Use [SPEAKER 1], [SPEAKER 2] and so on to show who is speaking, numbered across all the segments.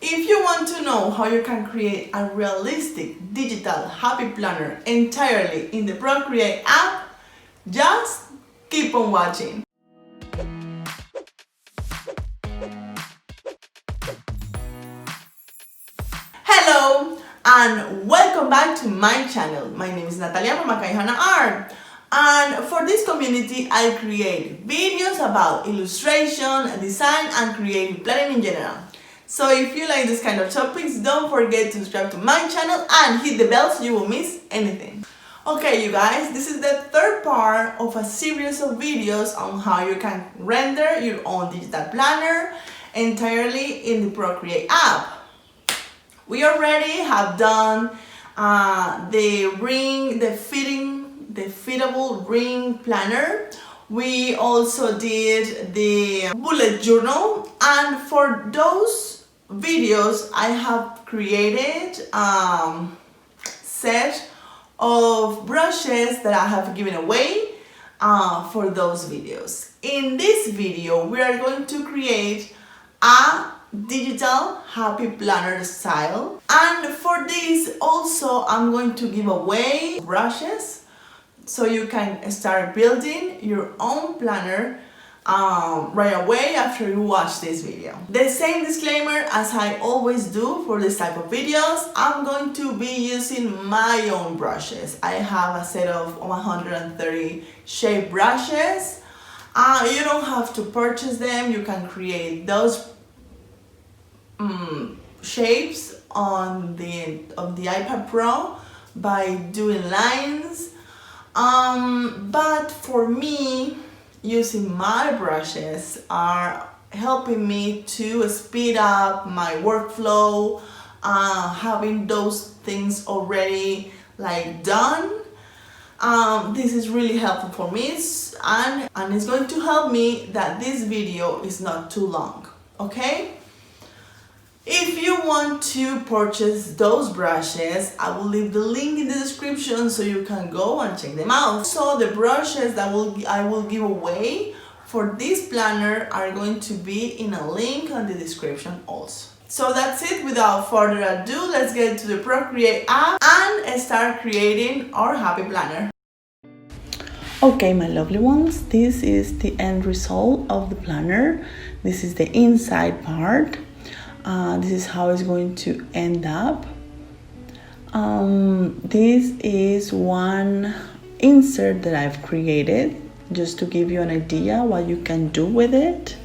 [SPEAKER 1] If you want to know how you can create a realistic digital happy planner entirely in the Procreate app, just keep on watching. Hello and welcome back to my channel. My name is Natalia from Akaihana Art, and for this community I create videos about illustration, design and creative planning in general. So if you like this kind of topics, don't forget to subscribe to my channel and hit the bell so you won't miss anything. Okay, you guys, this is the third part of a series of videos on how you can render your own digital planner entirely in the Procreate app. We already have done the fittable ring planner. We also did the bullet journal, and for those videos I have created set of brushes that I have given away for those videos. In this video we are going to create a digital happy planner style, and for this also I'm going to give away brushes so you can start building your own planner right away after you watch this video. The same disclaimer as I always do for this type of videos, I'm going to be using my own brushes. I have a set of 130 shape brushes. You don't have to purchase them, you can create those shapes on the iPad Pro by doing lines. But for me, using my brushes are helping me to speed up my workflow, having those things already done. This is really helpful for me, and it's going to help me that this video is not too long, okay? If you want to purchase those brushes, I will leave the link in the description so you can go and check them out. So the brushes that I will give away for this planner are going to be in a link on the description also. So that's it. Without further ado, let's get to the Procreate app and start creating our happy planner. Okay, my lovely ones, this is the end result of the planner. This is the inside part. This is how it's going to end up. This is one insert that I've created just to give you an idea what you can do with it.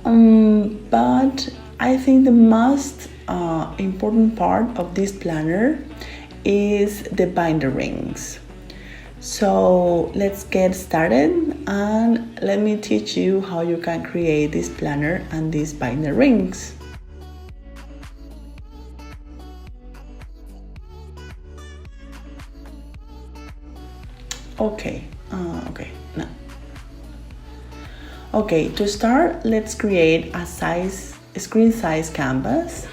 [SPEAKER 1] But I think the most important part of this planner is the binder rings. So let's get started and let me teach you how you can create this planner and these binder rings. Okay, to start, let's create a screen size canvas.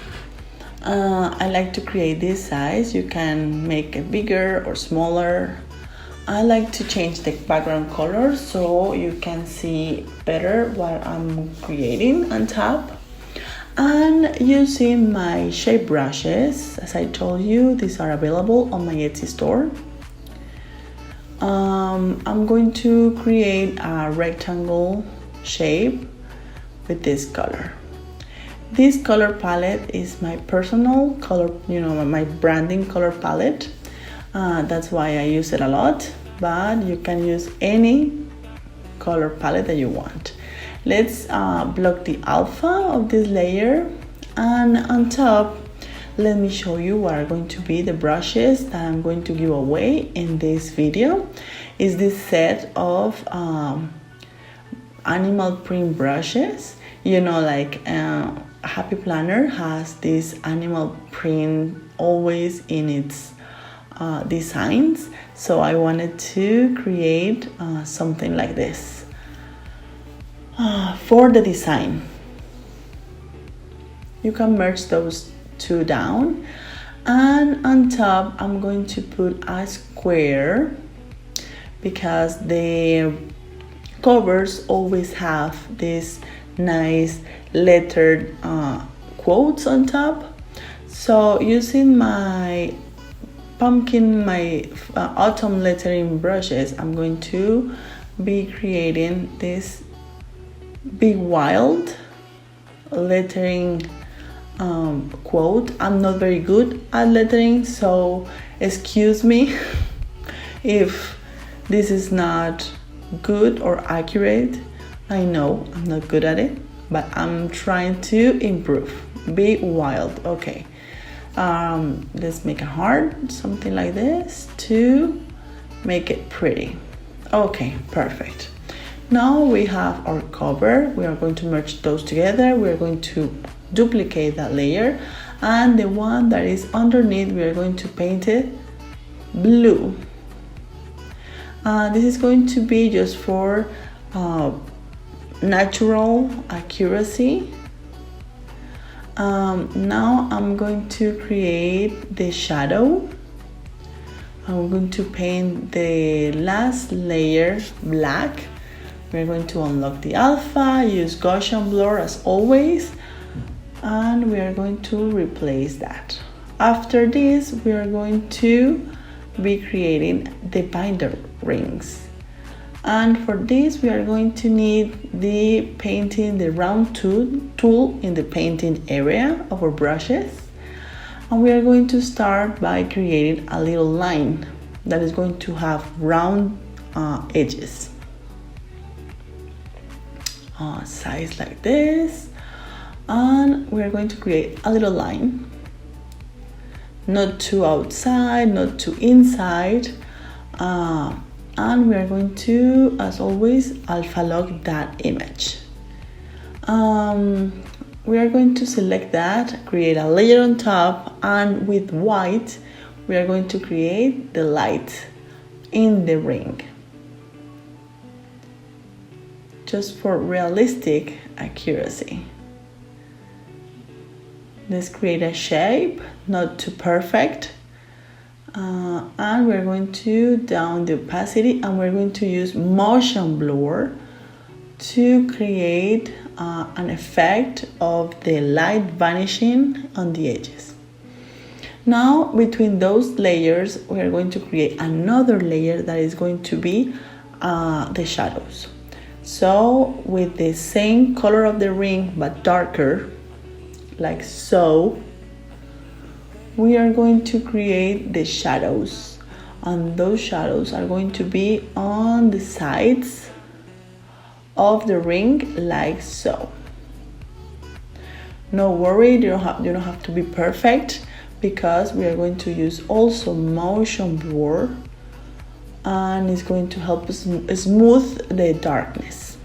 [SPEAKER 1] I like to create this size. You can make it bigger or smaller. I like to change the background color so you can see better what I'm creating on top. And using my shape brushes, as I told you, these are available on my Etsy store. I'm going to create a rectangle shape with this color. This color palette is my personal color, my branding color palette. That's why I use it a lot, but you can use any color palette that you want. Let's block the alpha of this layer, and on top let me show you what are going to be the brushes that I'm going to give away in this video. Is this set of animal print brushes. Happy Planner has this animal print always in its designs, so I wanted to create something like this for the design. You can merge those two down, and on top I'm going to put a square because the covers always have this nice lettered quotes on top. So using my autumn lettering brushes, I'm going to be creating this big wild lettering quote. I'm not very good at lettering, so excuse me if this is not good or accurate. I know I'm not good at it, but I'm trying to improve. Big wild. Okay. Let's make a heart, something like this, to make it pretty. Okay, perfect. Now we have our cover. We are going to merge those together. We are going to duplicate that layer, and the one that is underneath, we are going to paint it blue. This is going to be just for natural accuracy. Now I'm going to create the shadow. I'm going to paint the last layer black. We're going to unlock the alpha, use Gaussian blur as always, and we are going to replace that. After this, we are going to be creating the binder rings. And for this, we are going to need the round tool in the painting area of our brushes. And we are going to start by creating a little line that is going to have round edges. Size like this. And we are going to create a little line. Not too outside, not too inside. And we are going to, as always, alpha lock that image. We are going to select that, create a layer on top, and with white, we are going to create the light in the ring. Just for realistic accuracy. Let's create a shape, not too perfect. And we're going to down the opacity, and we're going to use motion blur to create an effect of the light vanishing on the edges. Now between those layers, we are going to create another layer that is going to be the shadows. So with the same color of the ring but darker, like so, we are going to create the shadows, and those shadows are going to be on the sides of the ring, like so. No worry, you don't have to be perfect, because we are going to use also motion blur, and it's going to help us smooth the darkness.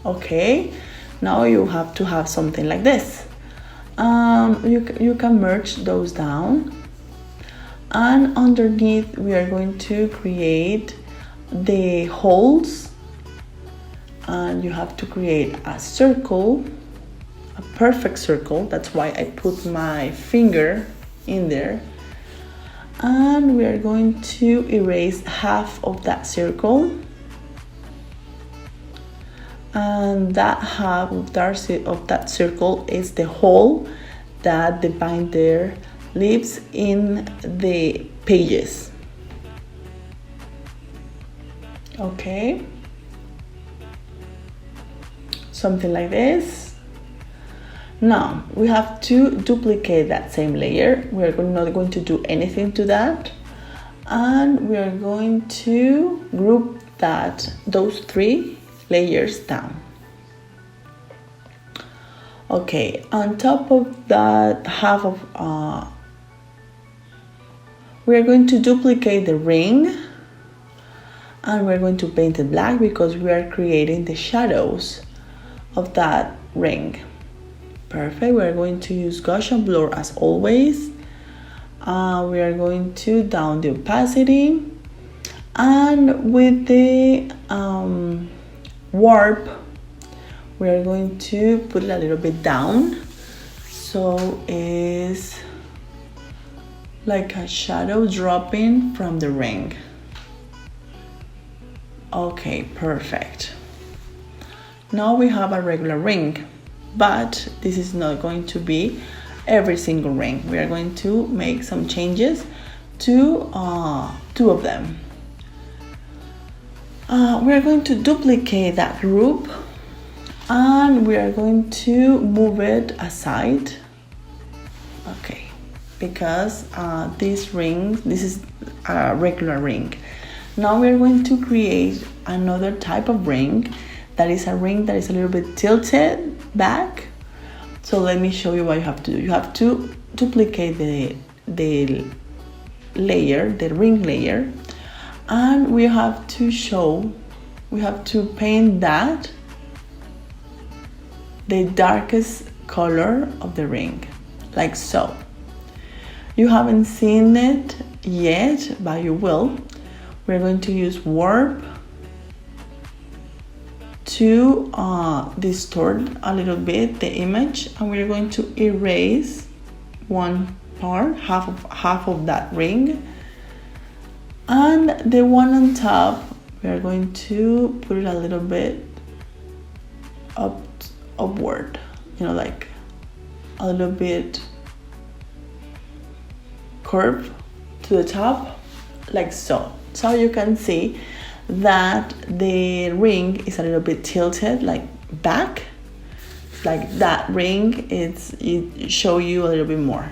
[SPEAKER 1] Okay, now you have to have something like this. You can merge those down, and underneath we are going to create the holes, and you have to create a circle, a perfect circle. That's why I put my finger in there, and we are going to erase half of that circle, and that half of that circle is the hole that the binder leaves in the pages. Okay, something like this. Now we have to duplicate that same layer. We're not going to do anything to that, and we are going to group those three layers down. Okay, on top of that half of we are going to duplicate the ring, and we're going to paint it black because we are creating the shadows of that ring. Perfect. We are going to use Gaussian blur as always. We are going to down the opacity, and with the warp, we are going to put it a little bit down, so it's like a shadow dropping from the ring. Okay, perfect. Now we have a regular ring, but this is not going to be every single ring. We are going to make some changes to 2 of them. We are going to duplicate that group, and we are going to move it aside. Okay, because this is a regular ring. Now we are going to create another type of ring that is a ring that is a little bit tilted back. So let me show you what you have to do. You have to duplicate the ring layer, and we have to paint that the darkest color of the ring, like so. You haven't seen it yet, but you will. We're going to use warp to distort a little bit the image, and we're going to erase one part, half of that ring, and the one on top we're going to put it a little bit upward, like a little bit curve to the top, like so. So you can see that the ring is a little bit tilted, like back, like that ring. It show you a little bit more.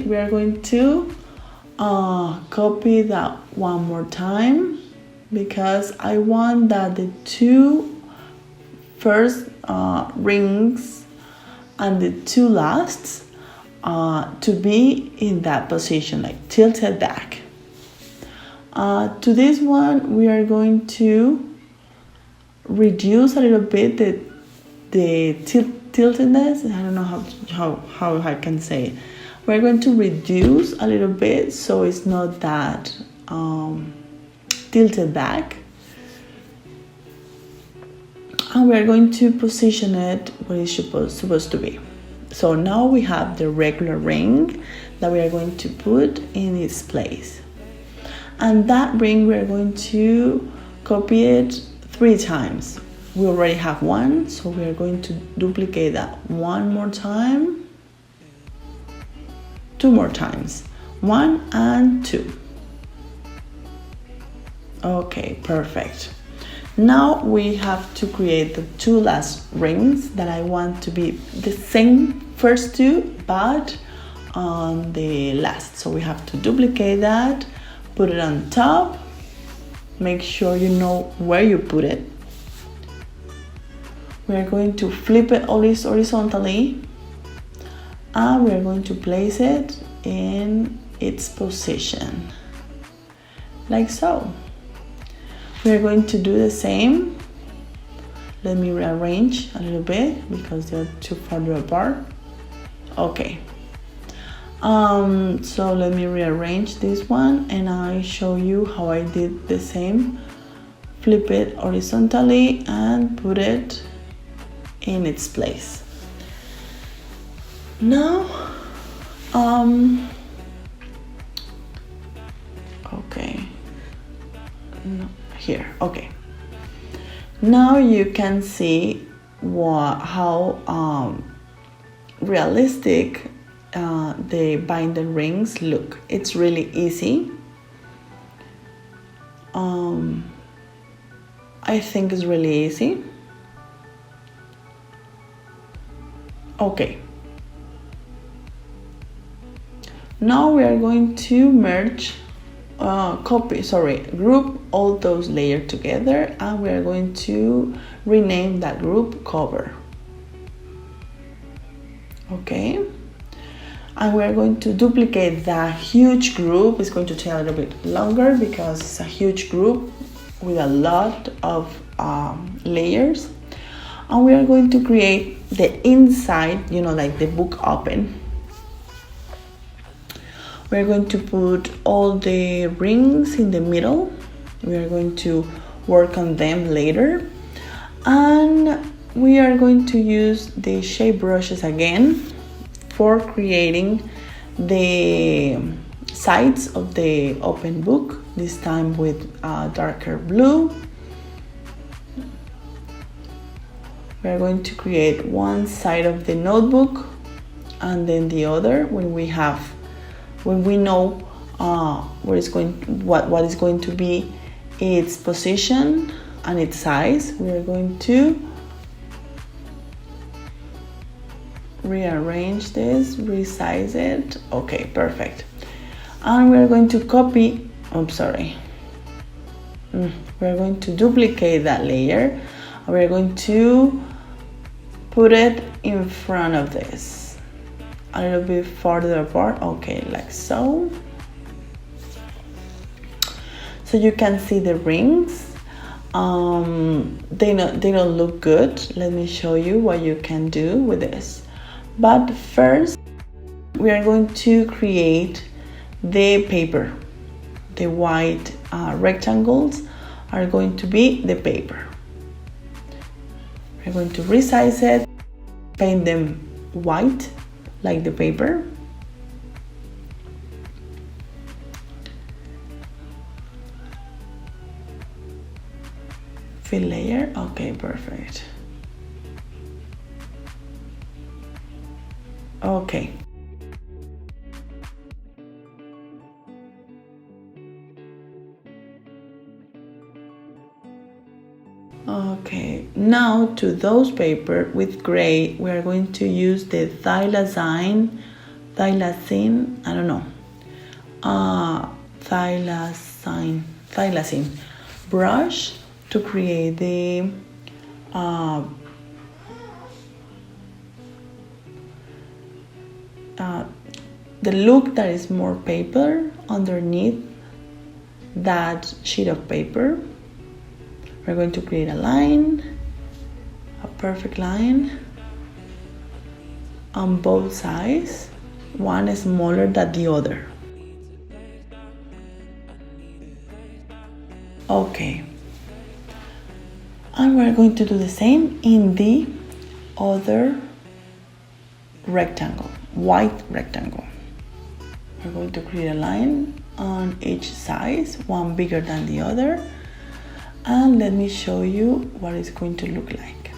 [SPEAKER 1] We are going to copy that one more time, because I want that the 2 first rings and the 2 lasts to be in that position, like tilted back. To this one, we are going to reduce a little bit the tiltedness. I don't know how I can say it. We're going to reduce a little bit so it's not that tilted back. And we're going to position it where it's supposed to be. So now we have the regular ring that we are going to put in its place. And that ring we're going to copy it 3 times. We already have one, so we are going to duplicate that one more time, 2 more times, 1 and 2. Okay, perfect. Now we have to create the 2 last rings that I want to be the same first 2, but on the last. So we have to duplicate that, put it on top, make sure you know where you put it. We're going to flip it horizontally, and we're going to place it in its position, like so. We're going to do the same. Let me rearrange a little bit because they're too far apart. Okay. So let me rearrange this one, and I show you how I did the same. Flip it horizontally and put it in its place. Now, okay. No. Here, okay. Now you can see how realistic the binder rings look. It's really easy. I think it's really easy. Okay. Now we are going to group all those layers together, and we are going to rename that group cover. Okay, and we are going to duplicate that huge group. It's going to take a little bit longer because it's a huge group with a lot of layers, and we are going to create the inside, like the book open. We're going to put all the rings in the middle. We are going to work on them later. And we are going to use the shape brushes again for creating the sides of the open book, this time with darker blue. We're going to create one side of the notebook and then the other. When we know what is going to be its position and its size, we are going to rearrange this, resize it. Okay, perfect. And we're going to copy, we're going to duplicate that layer. We're going to put it in front of this, a little bit farther apart. Okay, like so. So you can see the rings. They don't look good. Let me show you what you can do with this. But first, we are going to create the paper. The white rectangles are going to be the paper. We're going to resize it, paint them white like the paper. Fill layer. Okay, perfect. Okay. Okay, now to those paper with gray, we are going to use the Finalizing, I don't know, Finalizing brush to create the look that is more paper underneath that sheet of paper. We're going to create a line, a perfect line on both sides. One is smaller than the other. Okay. And we're going to do the same in the other rectangle, white rectangle. We're going to create a line on each side, one bigger than the other. And let me show you what it's going to look like.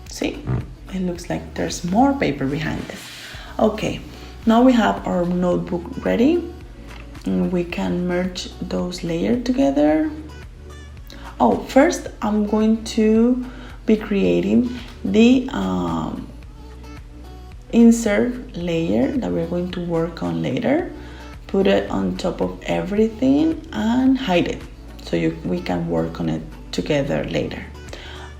[SPEAKER 1] See, it looks like there's more paper behind this. Okay, now we have our notebook ready. And we can merge those layers together. Oh, first I'm going to be creating the insert layer that we're going to work on later. Put it on top of everything and hide it so we can work on it together later.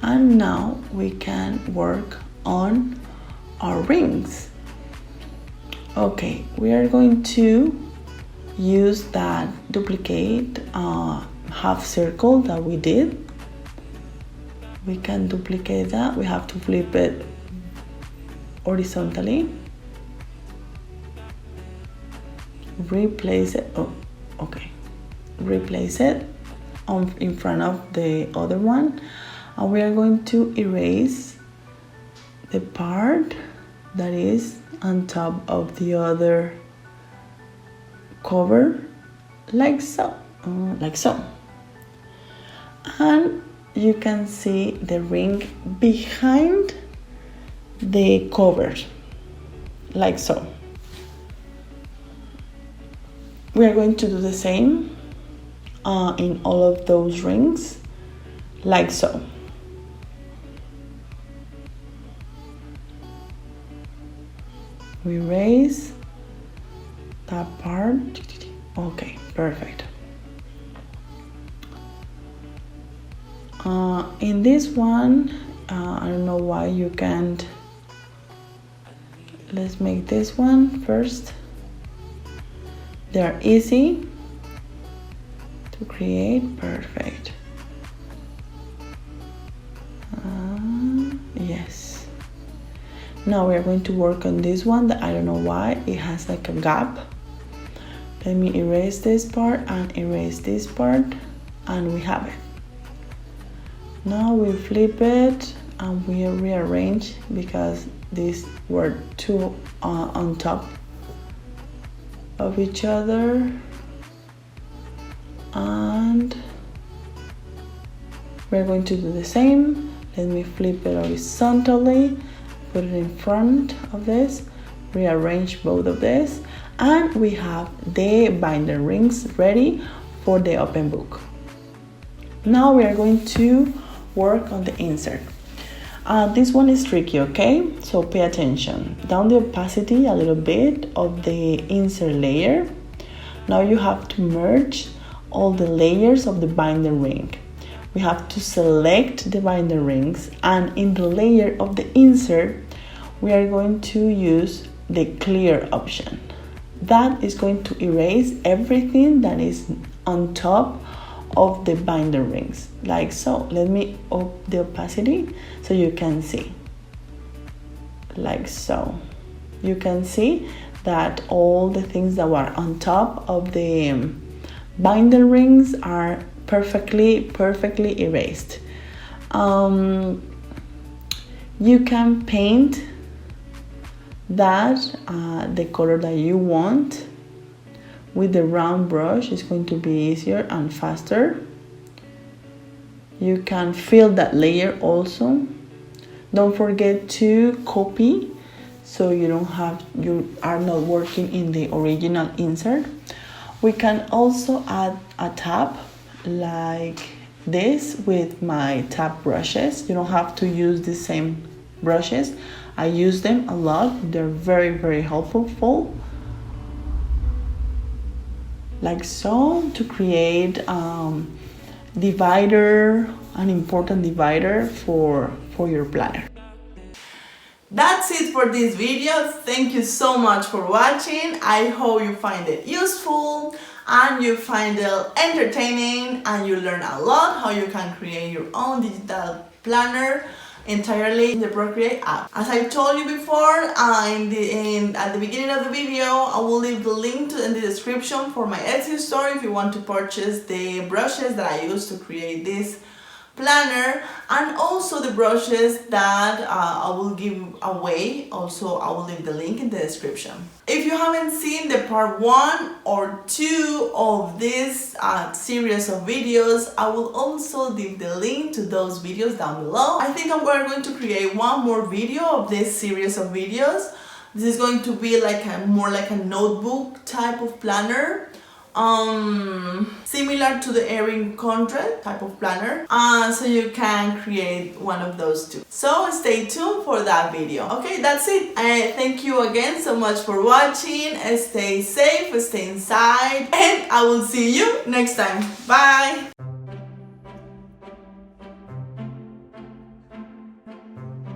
[SPEAKER 1] And now we can work on our rings. Okay, we are going to use that duplicate half circle that we did. We can duplicate that. We have to flip it horizontally. Replace it. Oh, okay. Replace it in front of the other one, and we are going to erase the part that is on top of the other cover, like so, and you can see the ring behind the cover, like so. We are going to do the same in all of those rings, like so. We erase that part. Okay, perfect. In this one, I don't know why you can't. Let's make this one first. They're easy to create. Perfect. Yes. Now we are going to work on this one that I don't know why it has like a gap. Let me erase this part and erase this part, and we have it. Now we flip it and we rearrange because these were two on top of each other, and we're going to do the same. Let me flip it horizontally, put it in front of this, rearrange both of this, and we have the binder rings ready for the open book. Now we are going to work on the insert. This one is tricky, okay? So pay attention. Down the opacity a little bit of the insert layer. Now you have to merge all the layers of the binder ring. We have to select the binder rings, and in the layer of the insert, we are going to use the clear option. That is going to erase everything that is on top of the binder rings, like so. Let me up the opacity so you can see, like so. You can see that all the things that were on top of the binder rings are perfectly erased. You can paint that the color that you want with the round brush. Is going to be easier and faster. You can fill that layer also. Don't forget to copy so you are not working in the original insert. We can also add a tab like this with my tab brushes. You don't have to use the same brushes. I use them a lot. They're very helpful. Like so, to create divider, an important divider for your planner. That's it for this video. Thank you so much for watching. I hope you find it useful and you find it entertaining, and you learn a lot how you can create your own digital planner entirely in the Procreate app. As I told you before, at the beginning of the video, I will leave the link in the description for my Etsy store if you want to purchase the brushes that I use to create this planner, and also the brushes that I will give away. Also, I will leave the link in the description. If you haven't seen the part 1 or 2 of this series of videos, I will also leave the link to those videos down below. I think we're going to create one more video of this series of videos. This is going to be more like a notebook type of planner. Similar to the Erin Condren type of planner, so you can create one of those too. So stay tuned for that video. Okay, that's it. Thank you again so much for watching. Stay safe, stay inside, and I will see you next time. Bye.